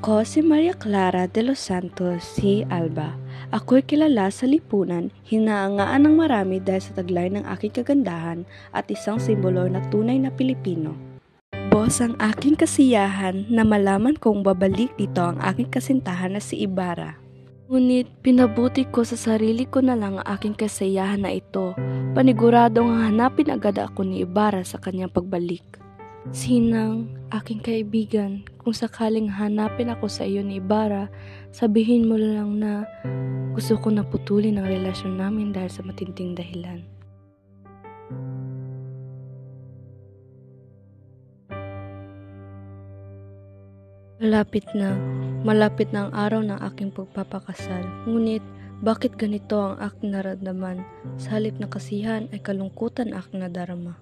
Ako si Maria Clara de los Santos C. Alba. Ako'y kilala sa lipunan, hinahangaan ng marami dahil sa taglay ng aking kagandahan at isang simbolo na tunay na Pilipino. Boss ang aking kasiyahan na malaman kong babalik dito ang aking kasintahan na si Ibarra. Ngunit pinabuti ko sa sarili ko na lang ang aking kasiyahan na ito. Paniguradong hanapin agad ako ni Ibarra sa kanyang pagbalik. Sinang, aking kaibigan, kung sakaling hanapin ako sa iyo ni Ibarra, sabihin mo lang na gusto ko na putulin ang relasyon namin dahil sa matinding dahilan. Malapit na ang araw ng aking pagpapakasal. Ngunit, bakit ganito ang aking naramdaman? Sa halip na kasiyahan ay kalungkutan aking nadarama.